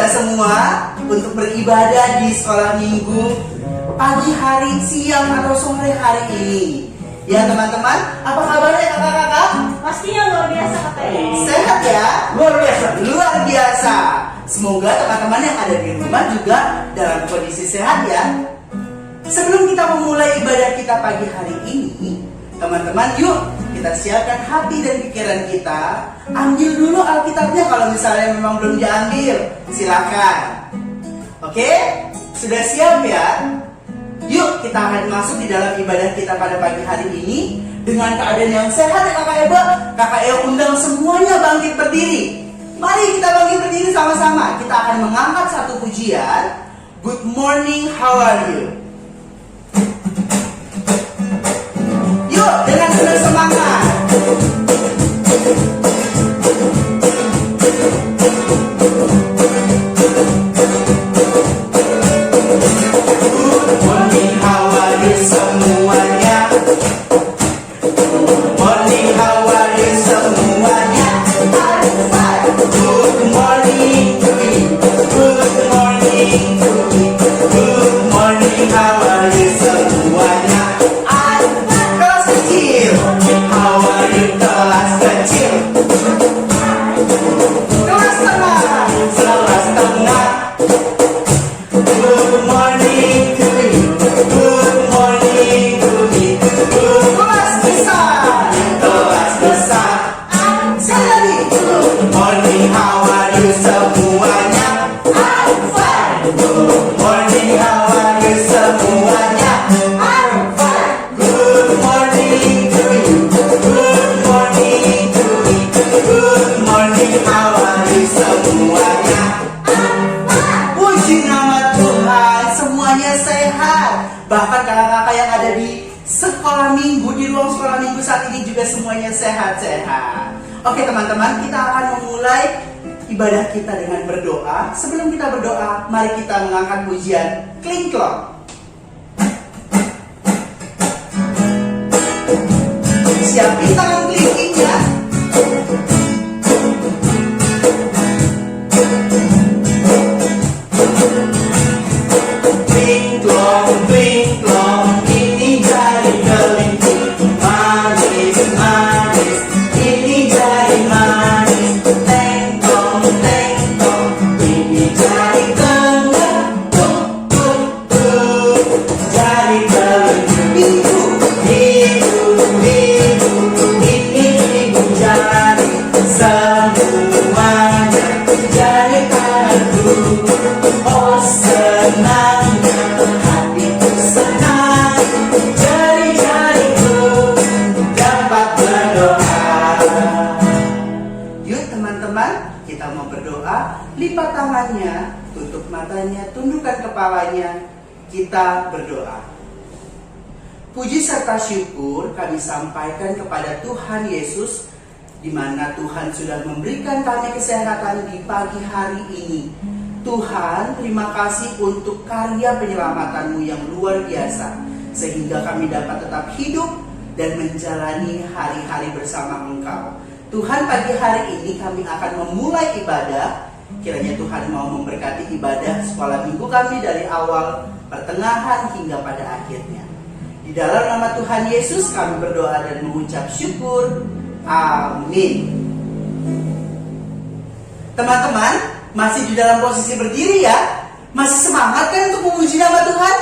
kita semua untuk beribadah di sekolah minggu pagi hari, siang, atau sore hari ini. Ya teman-teman, apa kabarnya kakak-kakak? Pastinya luar biasa katanya. Sehat ya? Luar biasa. Luar biasa. Semoga teman-teman yang ada di rumah juga dalam kondisi sehat ya. Sebelum kita memulai ibadah kita pagi hari ini, teman-teman yuk kita siapkan hati dan pikiran kita. Ambil dulu Alkitabnya kalau misalnya memang belum diambil, silakan. Oke? Sudah siap ya? Yuk kita akan masuk di dalam ibadah kita pada pagi hari ini dengan keadaan yang sehat ya kakak Eba. Kakak Eba undang semuanya bangkit berdiri. Mari kita bangkit berdiri sama-sama. Kita akan mengangkat satu pujian. Good morning, how are you? Yuk dengan senang semangat. Bahkan kakak-kakak yang ada di sekolah minggu, di ruang sekolah minggu saat ini juga semuanya sehat-sehat. Oke teman-teman, kita akan memulai ibadah kita dengan berdoa. Sebelum kita berdoa, mari kita mengangkat pujian Klingklong. Siapin tangan kelingkingnya. Kita mau berdoa, lipat tangannya, tutup matanya, tundukkan kepalanya, kita berdoa. Puji serta syukur kami sampaikan kepada Tuhan Yesus, di mana Tuhan sudah memberikan kami kesehatan di pagi hari ini. Tuhan, terima kasih untuk karya penyelamatan-Mu yang luar biasa, sehingga kami dapat tetap hidup dan menjalani hari-hari bersama Engkau. Tuhan, pagi hari ini kami akan memulai ibadah. Kiranya Tuhan mau memberkati ibadah sekolah minggu kami dari awal, pertengahan, hingga pada akhirnya. Di dalam nama Tuhan Yesus kami berdoa dan mengucap syukur. Amin. Teman-teman, masih di dalam posisi berdiri ya? Masih semangat kan untuk memuji nama Tuhan?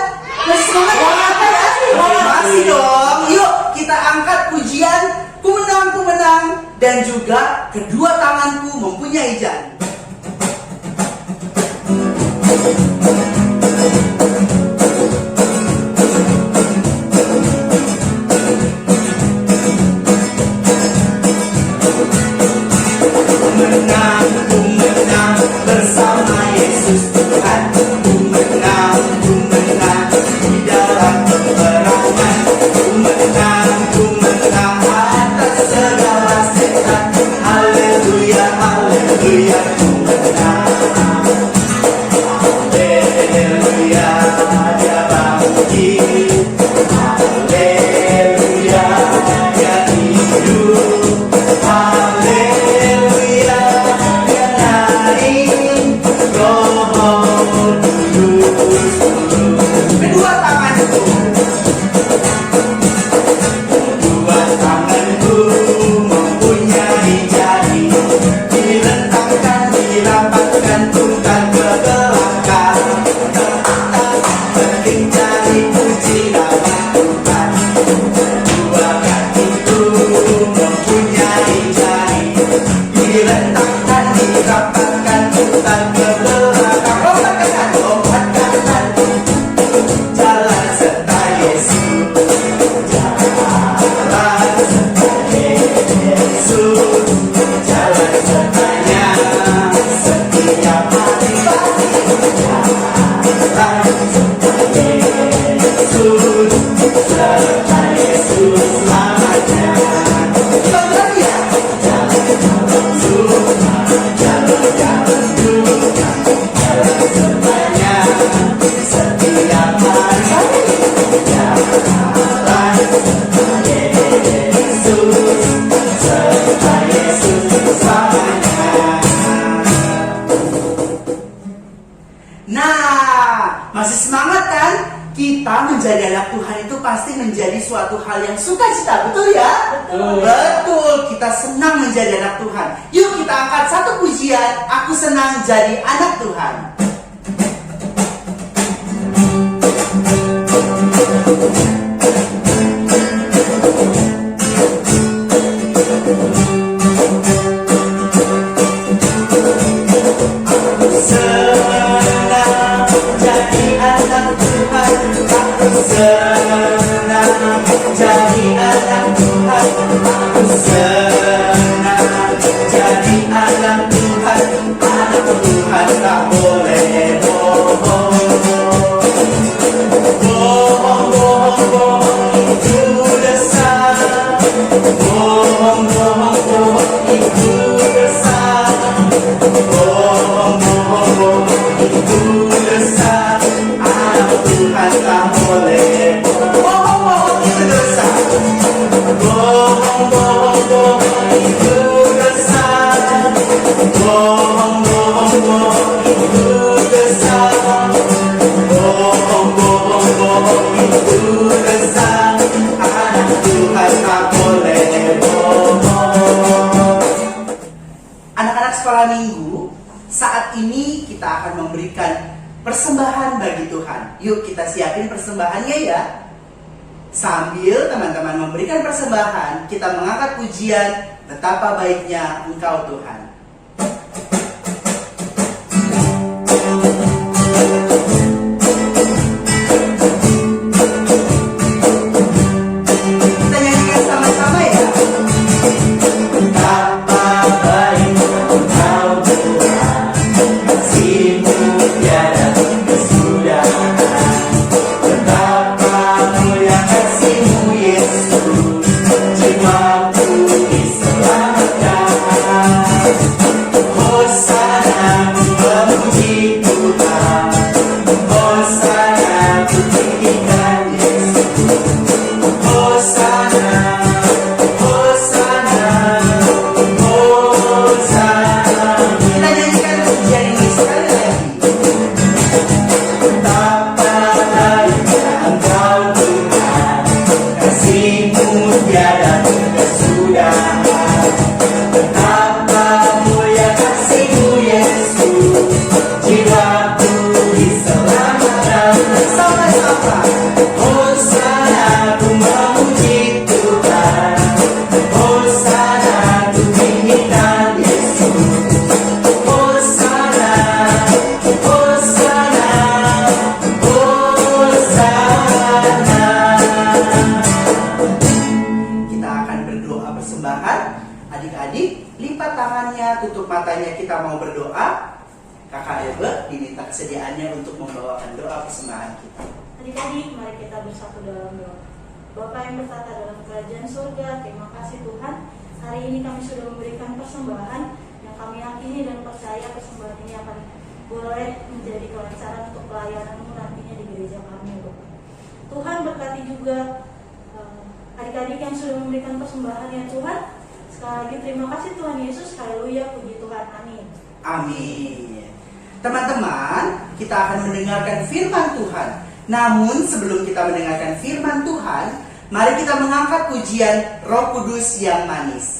Masih semangat ya? Masih dong. Yuk kita angkat pujian Ku menang, ku menang, dan juga kedua tanganku mempunyai jari. Ku menang bersama Yesus Tuhan. Ku menang di dalam peperangan. Ku menang atas segala setan. Haleluya, haleluya, ku menang. Haleluya, dia bangkit. Haleluya, dia hidup. Haleluya, dia naik. menjadi anak Tuhan itu pasti menjadi suatu hal yang sukacita, betul ya? Betul. Betul, kita senang menjadi anak Tuhan. Yuk kita angkat satu pujian, aku senang jadi anak Tuhan. Anak-anak sekolah minggu, saat ini kita akan memberikan persembahan bagi Tuhan. Yuk kita siapin persembahannya ya. Sambil teman-teman memberikan persembahan, kita mengangkat pujian, betapa baiknya Engkau Tuhan. Kita nyanyikan sama-sama ya. Betapa baik Engkau Tuhan, kasih-Mu tiada kesudahan. Betapa mulia kasih-Mu Yesus, jiwaku diselamatkan. Hosana memuji Tuhan, Hosana ku tinggikan Yesus. Hosana, Hosana, Hosana. Kita nyanyikan pujian ini sekali lagi. Betapa baiknya Engkau Tuhan, kasih-Mu tiada kesudahan. Betapa mulia kasih-Mu Yesus, jiwaku diselamatkan. Sama-sama. Hosana ku memuji Tuhan, Hosana ku tinggikan Yesus. Hosana, Hosana, Hosana. Kita akan berdoa persembahan. Adik-adik, lipat tangannya, tutup matanya, kita mau berdoa. Kakak Ebe diminta kesediaannya untuk membawakan doa persembahan kita. Adik-adik, mari kita bersatu dalam doa. Bapa yang bertata dalam kerajaan surga, terima kasih Tuhan. Hari ini kami sudah memberikan persembahan yang kami yakini dan percaya persembahan ini akan boleh menjadi kelancaran untuk pelayanan-Mu nantinya di gereja kami, Bapak. Tuhan berkati juga adik-adik yang sudah memberikan persembahan ya Tuhan. Sekali lagi terima kasih Tuhan Yesus. Haleluya, puji Tuhan. Amin. Amin. Teman-teman, kita akan mendengarkan firman Tuhan. Namun sebelum kita mendengarkan firman Tuhan, mari kita mengangkat pujian Roh Kudus yang manis.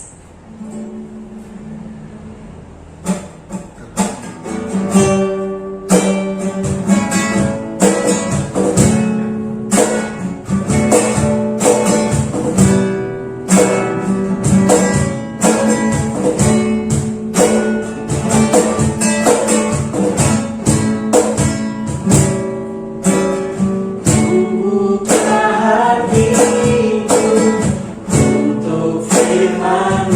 Buka hatiku untuk firman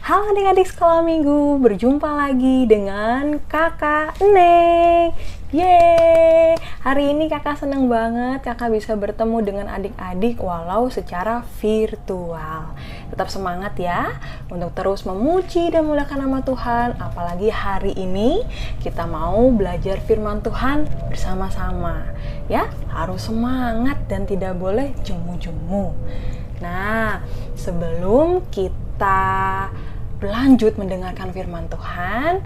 Halo adik-adik sekolah minggu, berjumpa lagi dengan kakak Neng. Yeay, hari ini kakak seneng banget kakak bisa bertemu dengan adik-adik walau secara virtual. Tetap semangat ya untuk terus memuji dan memuliakan nama Tuhan. Apalagi hari ini kita mau belajar firman Tuhan bersama-sama. Ya, harus semangat dan tidak boleh jemu-jemu. Nah, sebelum kita berlanjut mendengarkan firman Tuhan,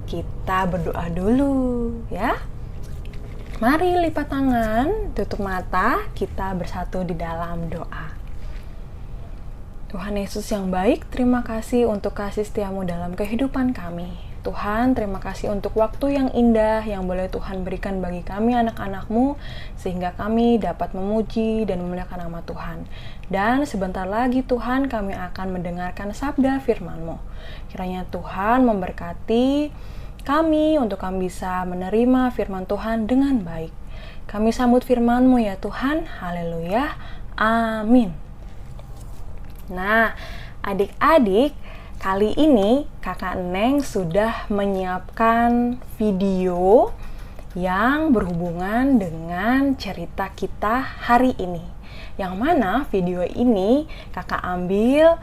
kita berdoa dulu ya. Mari lipat tangan, tutup mata, kita bersatu di dalam doa. Tuhan Yesus yang baik, terima kasih untuk kasih setiamu dalam kehidupan kami. Tuhan, terima kasih untuk waktu yang indah yang boleh Tuhan berikan bagi kami anak-anak-Mu, sehingga kami dapat memuji dan memuliakan nama Tuhan. Dan sebentar lagi Tuhan kami akan mendengarkan sabda firman-Mu. Kiranya Tuhan memberkati kami untuk kami bisa menerima firman Tuhan dengan baik. Kami sambut firman-Mu ya Tuhan, haleluya, amin. Nah, adik-adik, kali ini kakak Neng sudah menyiapkan video yang berhubungan dengan cerita kita hari ini. Yang mana video ini kakak ambil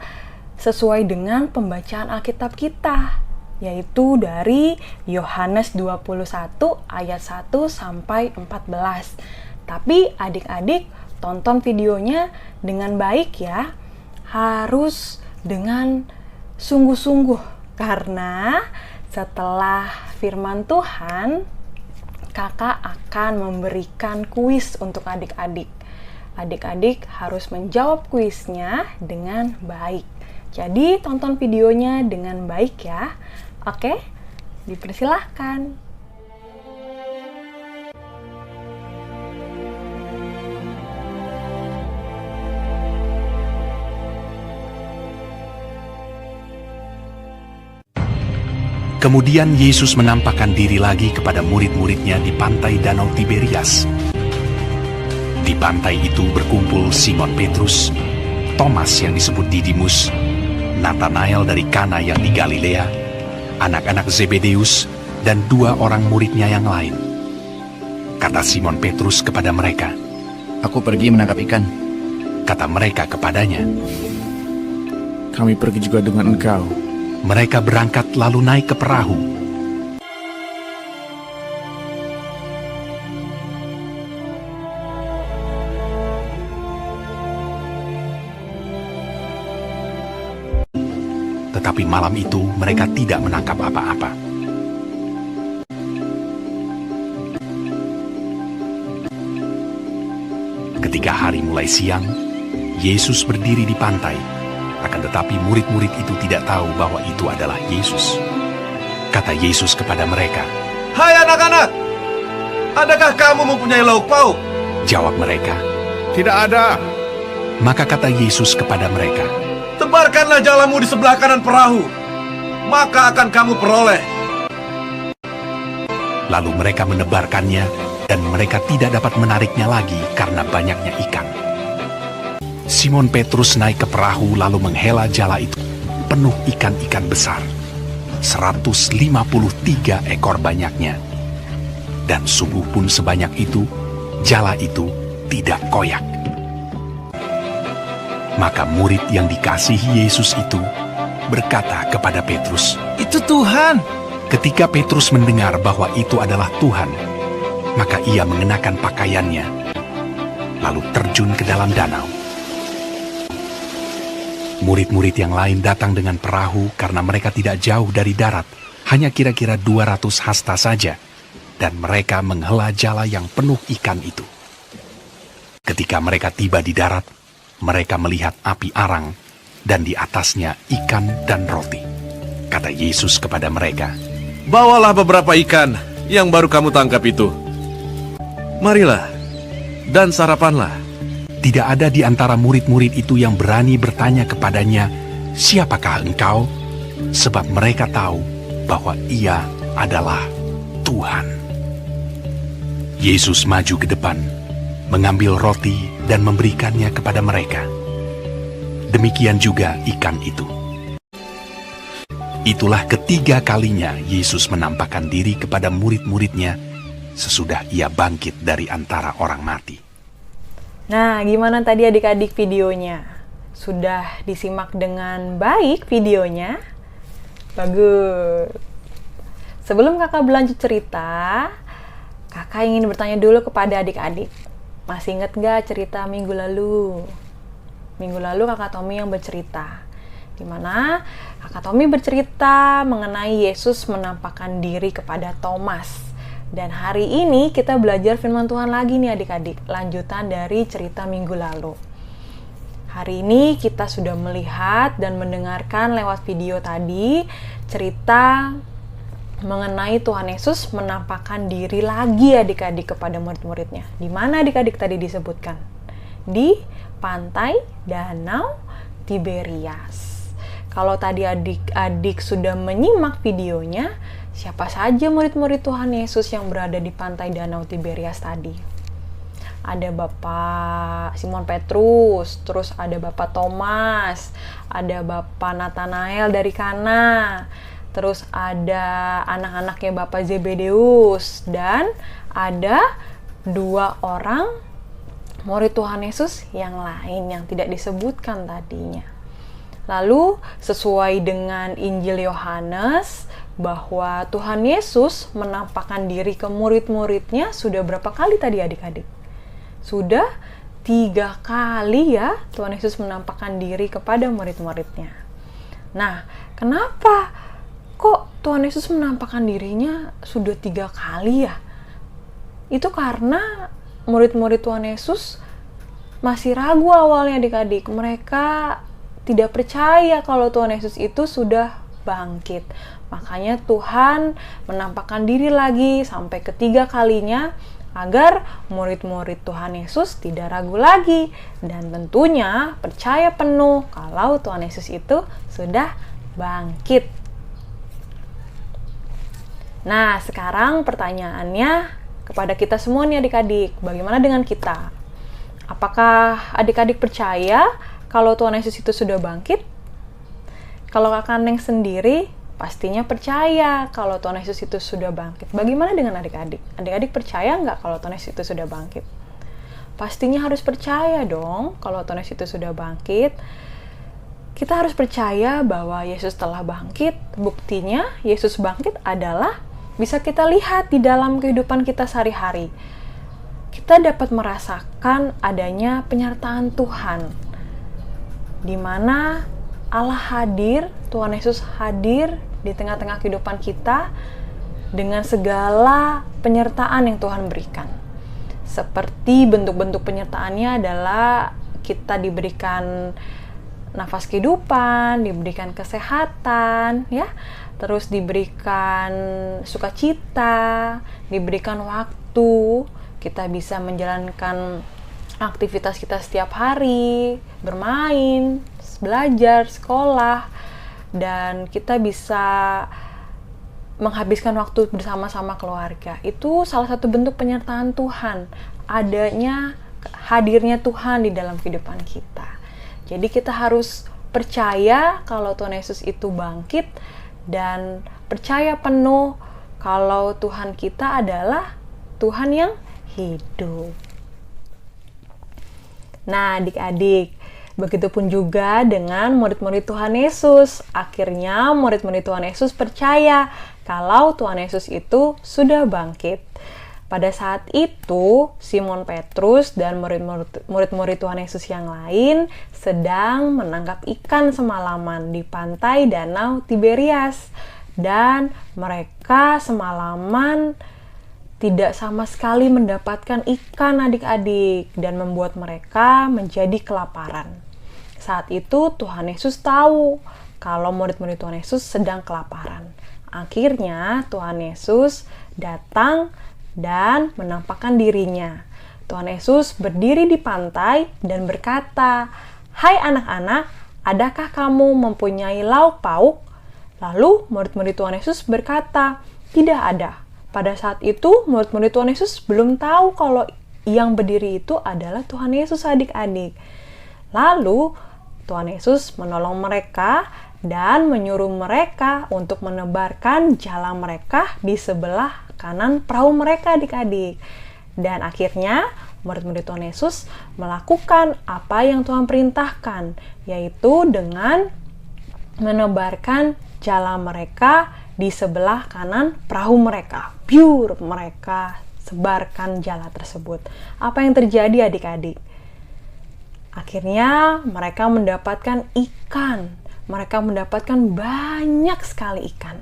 sesuai dengan pembacaan Alkitab kita, yaitu dari Yohanes 21 ayat 1 sampai 14. Tapi adik-adik tonton videonya dengan baik ya. Harus dengan sungguh-sungguh, karena setelah firman Tuhan kakak akan memberikan kuis untuk adik-adik. Adik-adik harus menjawab kuisnya dengan baik. Jadi tonton videonya dengan baik ya. Oke, dipersilahkan. Kemudian Yesus menampakkan diri lagi kepada murid-muridnya di pantai Danau Tiberias. Di pantai itu berkumpul Simon Petrus, Thomas yang disebut Didimus, Nathanael dari Kana yang di Galilea, anak-anak Zebedeus, dan 2 orang muridnya yang lain. Kata Simon Petrus kepada mereka, "Aku pergi menangkap ikan." Kata mereka kepadanya, "Kami pergi juga dengan engkau." Mereka berangkat lalu naik ke perahu. Tetapi malam itu mereka tidak menangkap apa-apa. Ketika hari mulai siang, Yesus berdiri di pantai. Akan tetapi murid-murid itu tidak tahu bahwa itu adalah Yesus. Kata Yesus kepada mereka, "Hai anak-anak, adakah kamu mempunyai lauk pauk?" Jawab mereka, "Tidak ada." Maka kata Yesus kepada mereka, "Tebarkanlah jalamu di sebelah kanan perahu, maka akan kamu peroleh." Lalu mereka menebarkannya, dan mereka tidak dapat menariknya lagi karena banyaknya ikan. Simon Petrus naik ke perahu lalu menghela jala itu, penuh ikan-ikan besar, 153 ekor banyaknya. Dan sungguh pun sebanyak itu, jala itu tidak koyak. Maka murid yang dikasihi Yesus itu berkata kepada Petrus, "Itu Tuhan." Ketika Petrus mendengar bahwa itu adalah Tuhan, maka ia mengenakan pakaiannya, lalu terjun ke dalam danau. Murid-murid yang lain datang dengan perahu karena mereka tidak jauh dari darat, hanya kira-kira 200 hasta saja, dan mereka menghela jala yang penuh ikan itu. Ketika mereka tiba di darat, mereka melihat api arang, dan di atasnya ikan dan roti. Kata Yesus kepada mereka, "Bawalah beberapa ikan yang baru kamu tangkap itu. Marilah, dan sarapanlah." Tidak ada di antara murid-murid itu yang berani bertanya kepadanya, "Siapakah engkau?" Sebab mereka tahu bahwa ia adalah Tuhan. Yesus maju ke depan, mengambil roti dan memberikannya kepada mereka. Demikian juga ikan itu. Itulah ketiga kalinya Yesus menampakkan diri kepada murid-muridnya sesudah ia bangkit dari antara orang mati. Nah, gimana tadi adik-adik videonya? Sudah disimak dengan baik videonya? Bagus. Sebelum kakak berlanjut cerita, kakak ingin bertanya dulu kepada adik-adik. Masih ingat gak cerita minggu lalu? Minggu lalu kakak Tommy yang bercerita, di mana kakak Tommy bercerita mengenai Yesus menampakkan diri kepada Thomas. Dan hari ini kita belajar firman Tuhan lagi nih adik-adik, lanjutan dari cerita minggu lalu. Hari ini kita sudah melihat dan mendengarkan lewat video tadi cerita mengenai Tuhan Yesus menampakkan diri lagi adik-adik kepada murid-muridnya. Di mana adik-adik tadi disebutkan? Di pantai Danau Tiberias. Kalau tadi adik-adik sudah menyimak videonya, siapa saja murid-murid Tuhan Yesus yang berada di pantai Danau Tiberias tadi? Ada Bapak Simon Petrus, terus ada Bapak Thomas, ada Bapak Nathanael dari Kana, terus ada anak-anaknya Bapak Zebedeus, dan ada 2 orang murid Tuhan Yesus yang lain yang tidak disebutkan tadinya. Lalu sesuai dengan Injil Yohanes bahwa Tuhan Yesus menampakkan diri ke murid-muridnya sudah berapa kali tadi adik-adik? Sudah 3 kali ya Tuhan Yesus menampakkan diri kepada murid-muridnya. Nah, kenapa kok Tuhan Yesus menampakkan dirinya sudah 3 kali ya? Itu karena murid-murid Tuhan Yesus masih ragu awalnya adik-adik. Mereka tidak percaya kalau Tuhan Yesus itu sudah bangkit. Makanya Tuhan menampakkan diri lagi sampai ketiga kalinya agar murid-murid Tuhan Yesus tidak ragu lagi dan tentunya percaya penuh kalau Tuhan Yesus itu sudah bangkit. Nah, sekarang pertanyaannya kepada kita semua nih adik-adik, bagaimana dengan kita? Apakah adik-adik percaya kalau Tuhan Yesus itu sudah bangkit? Kalau kakak Neng sendiri, pastinya percaya kalau Tuhan Yesus itu sudah bangkit. Bagaimana dengan adik-adik? Adik-adik percaya nggak kalau Tuhan Yesus itu sudah bangkit? Pastinya harus percaya dong kalau Tuhan Yesus itu sudah bangkit. Kita harus percaya bahwa Yesus telah bangkit. Buktinya Yesus bangkit adalah bisa kita lihat di dalam kehidupan kita sehari-hari. Kita dapat merasakan adanya penyertaan Tuhan, di mana Allah hadir, Tuhan Yesus hadir di tengah-tengah kehidupan kita dengan segala penyertaan yang Tuhan berikan. Seperti bentuk-bentuk penyertaannya adalah kita diberikan nafas kehidupan, diberikan kesehatan, ya, terus diberikan sukacita, diberikan waktu, kita bisa menjalankan aktivitas kita setiap hari, bermain, belajar, sekolah, dan kita bisa menghabiskan waktu bersama-sama keluarga. Itu salah satu bentuk penyertaan Tuhan, adanya hadirnya Tuhan di dalam kehidupan kita. Jadi kita harus percaya kalau Tuhan Yesus itu bangkit dan percaya penuh kalau Tuhan kita adalah Tuhan yang hidup. Nah, adik-adik, begitupun juga dengan murid-murid Tuhan Yesus. Akhirnya murid-murid Tuhan Yesus percaya kalau Tuhan Yesus itu sudah bangkit. Pada saat itu, Simon Petrus dan murid-murid Tuhan Yesus yang lain sedang menangkap ikan semalaman di pantai Danau Tiberias. Dan mereka semalaman tidak sama sekali mendapatkan ikan adik-adik dan membuat mereka menjadi kelaparan. Saat itu Tuhan Yesus tahu kalau murid-murid Tuhan Yesus sedang kelaparan. Akhirnya Tuhan Yesus datang dan menampakkan dirinya. Tuhan Yesus berdiri di pantai dan berkata, "Hai anak-anak, adakah kamu mempunyai lauk pauk?" Lalu murid-murid Tuhan Yesus berkata, "Tidak ada." Pada saat itu murid-murid Tuhan Yesus belum tahu kalau yang berdiri itu adalah Tuhan Yesus adik-adik. Lalu Tuhan Yesus menolong mereka dan menyuruh mereka untuk menebarkan jala mereka di sebelah kanan perahu mereka, adik-adik. Dan akhirnya murid-murid Tuhan Yesus melakukan apa yang Tuhan perintahkan, yaitu dengan menebarkan jala mereka di sebelah kanan perahu mereka. Biur mereka sebarkan jala tersebut. Apa yang terjadi, adik-adik? Akhirnya mereka mendapatkan ikan. Mereka mendapatkan banyak sekali ikan.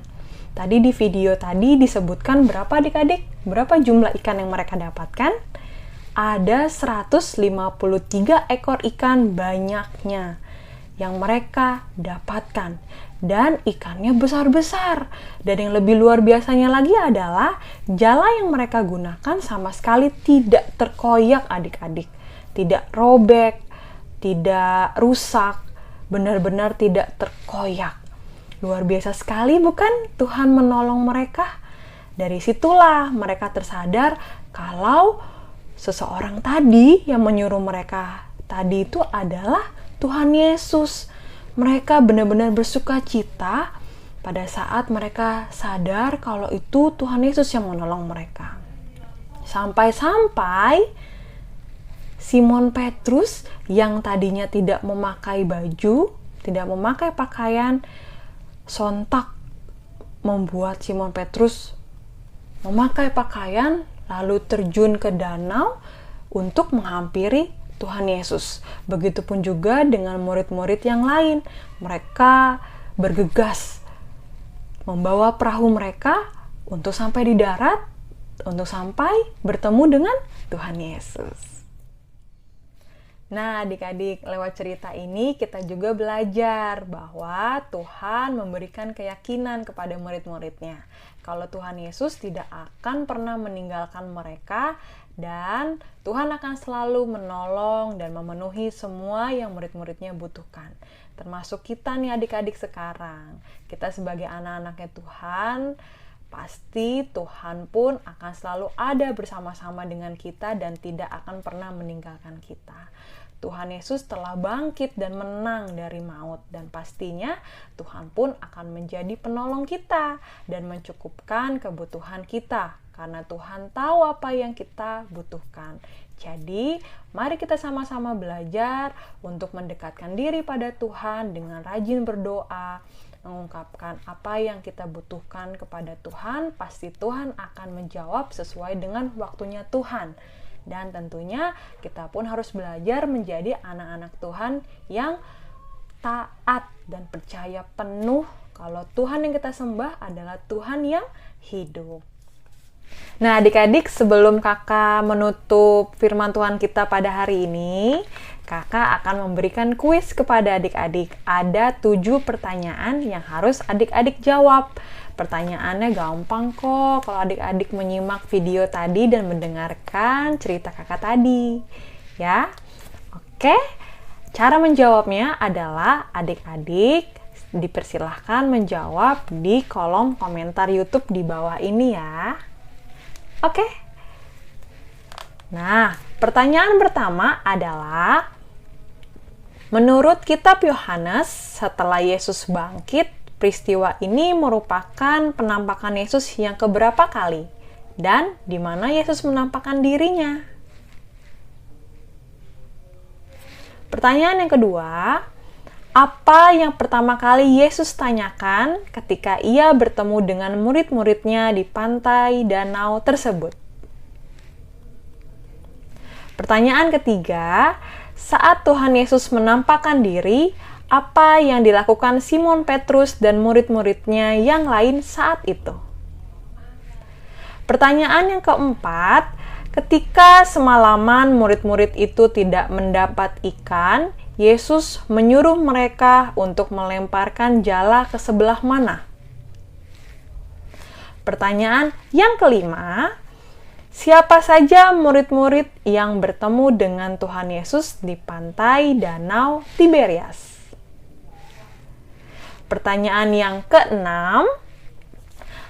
Tadi di video tadi disebutkan berapa, adik-adik? Berapa jumlah ikan yang mereka dapatkan? Ada 153 ekor ikan banyaknya yang mereka dapatkan. Dan ikannya besar-besar. Dan yang lebih luar biasanya lagi adalah jala yang mereka gunakan sama sekali tidak terkoyak, adik-adik. Tidak robek, tidak rusak, benar-benar tidak terkoyak. Luar biasa sekali, bukan? Tuhan menolong mereka. Dari situlah mereka tersadar kalau seseorang tadi yang menyuruh mereka tadi itu adalah Tuhan Yesus. Mereka benar-benar bersuka cita pada saat mereka sadar kalau itu Tuhan Yesus yang menolong mereka. Sampai-sampai Simon Petrus yang tadinya tidak memakai baju, tidak memakai pakaian, sontak membuat Simon Petrus memakai pakaian lalu terjun ke danau untuk menghampiri Tuhan Yesus. Begitupun juga dengan murid-murid yang lain. Mereka bergegas membawa perahu mereka untuk sampai di darat, untuk sampai bertemu dengan Tuhan Yesus. Nah, adik-adik, lewat cerita ini kita juga belajar bahwa Tuhan memberikan keyakinan kepada murid-muridnya. Kalau Tuhan Yesus tidak akan pernah meninggalkan mereka dan Tuhan akan selalu menolong dan memenuhi semua yang murid-muridnya butuhkan. Termasuk kita nih adik-adik sekarang. Kita sebagai anak-anaknya Tuhan, pasti Tuhan pun akan selalu ada bersama-sama dengan kita dan tidak akan pernah meninggalkan kita. Tuhan Yesus telah bangkit dan menang dari maut, dan pastinya Tuhan pun akan menjadi penolong kita dan mencukupkan kebutuhan kita karena Tuhan tahu apa yang kita butuhkan. Jadi, mari kita sama-sama belajar untuk mendekatkan diri pada Tuhan dengan rajin berdoa, mengungkapkan apa yang kita butuhkan kepada Tuhan. Pasti Tuhan akan menjawab sesuai dengan waktunya Tuhan. Dan tentunya kita pun harus belajar menjadi anak-anak Tuhan yang taat dan percaya penuh kalau Tuhan yang kita sembah adalah Tuhan yang hidup. Nah, adik-adik, sebelum kakak menutup firman Tuhan kita pada hari ini, kakak akan memberikan kuis kepada adik-adik. Ada 7 pertanyaan yang harus adik-adik jawab. Pertanyaannya gampang kok kalau adik-adik menyimak video tadi dan mendengarkan cerita kakak tadi. Ya, oke. Cara menjawabnya adalah adik-adik dipersilahkan menjawab di kolom komentar YouTube di bawah ini ya. Oke. Nah, pertanyaan pertama adalah, menurut kitab Yohanes, setelah Yesus bangkit, peristiwa ini merupakan penampakan Yesus yang keberapa kali? Dan di mana Yesus menampakkan dirinya? Pertanyaan yang kedua, apa yang pertama kali Yesus tanyakan ketika ia bertemu dengan murid-muridnya di pantai danau tersebut? Pertanyaan ketiga, saat Tuhan Yesus menampakkan diri, apa yang dilakukan Simon Petrus dan murid-muridnya yang lain saat itu? Pertanyaan yang keempat, ketika semalaman murid-murid itu tidak mendapat ikan, Yesus menyuruh mereka untuk melemparkan jala ke sebelah mana? Pertanyaan yang kelima, siapa saja murid-murid yang bertemu dengan Tuhan Yesus di pantai danau Tiberias? Pertanyaan yang keenam,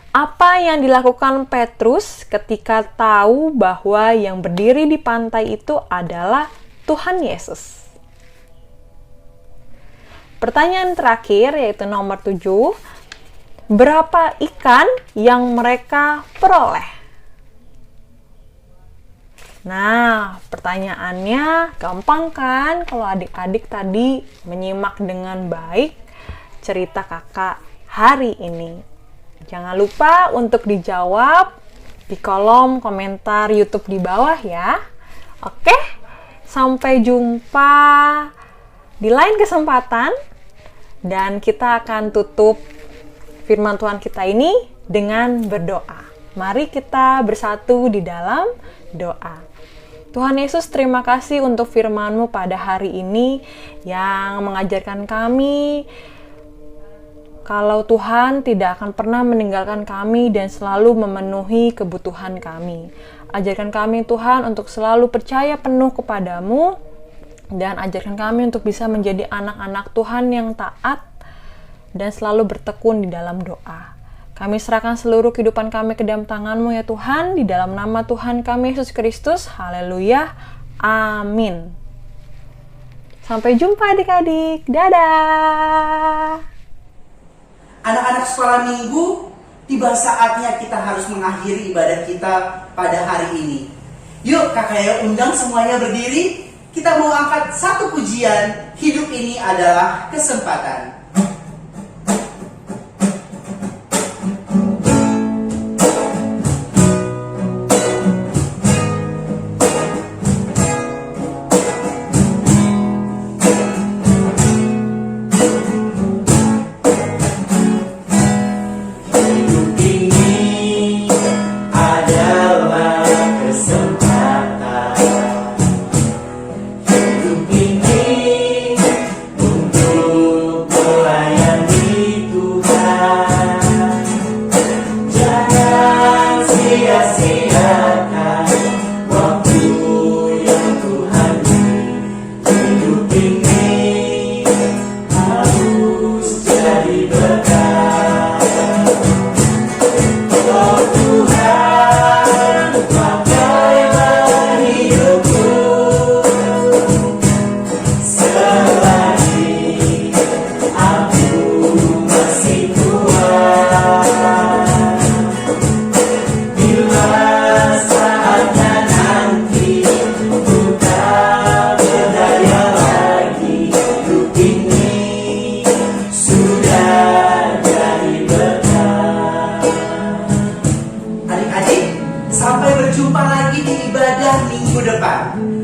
apa yang dilakukan Petrus ketika tahu bahwa yang berdiri di pantai itu adalah Tuhan Yesus? pertanyaan terakhir yaitu nomor 7. Berapa ikan yang mereka peroleh? Nah, pertanyaannya gampang kan kalau adik-adik tadi menyimak dengan baik cerita kakak hari ini. Jangan lupa untuk dijawab di kolom komentar YouTube di bawah ya. Oke, sampai jumpa di lain kesempatan. Dan kita akan tutup firman Tuhan kita ini dengan berdoa. Mari kita bersatu di dalam doa. Tuhan Yesus, terima kasih untuk firman-Mu pada hari ini yang mengajarkan kami kalau Tuhan tidak akan pernah meninggalkan kami dan selalu memenuhi kebutuhan kami. Ajarkan kami Tuhan untuk selalu percaya penuh kepadamu dan ajarkan kami untuk bisa menjadi anak-anak Tuhan yang taat dan selalu bertekun di dalam doa. Kami serahkan seluruh kehidupan kami ke dalam tangan-Mu ya Tuhan, di dalam nama Tuhan kami Yesus Kristus. Haleluya. Amin. Sampai jumpa adik-adik. Dadah. Anak-anak sekolah minggu, tiba saatnya kita harus mengakhiri ibadah kita pada hari ini. Yuk kakak ya undang semuanya berdiri. Kita mau angkat satu pujian. Hidup ini adalah kesempatan.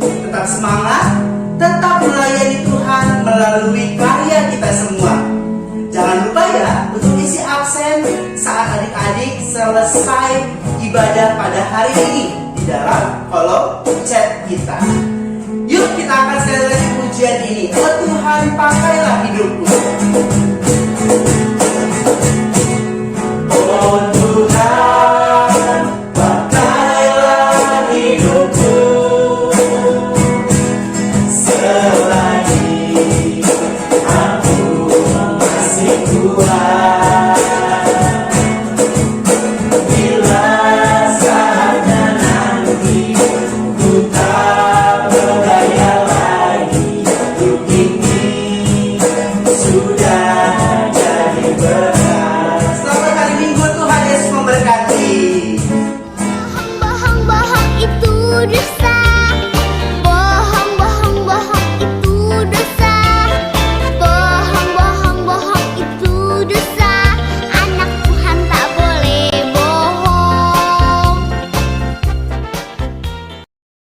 Tetap semangat, tetap melayani Tuhan melalui karya kita semua. Jangan lupa ya untuk isi absen saat adik-adik selesai ibadah pada hari ini di dalam kolom chat kita. Yuk kita akan sekali lagi pujian ini. Oh Tuhan, pakailah hidupku.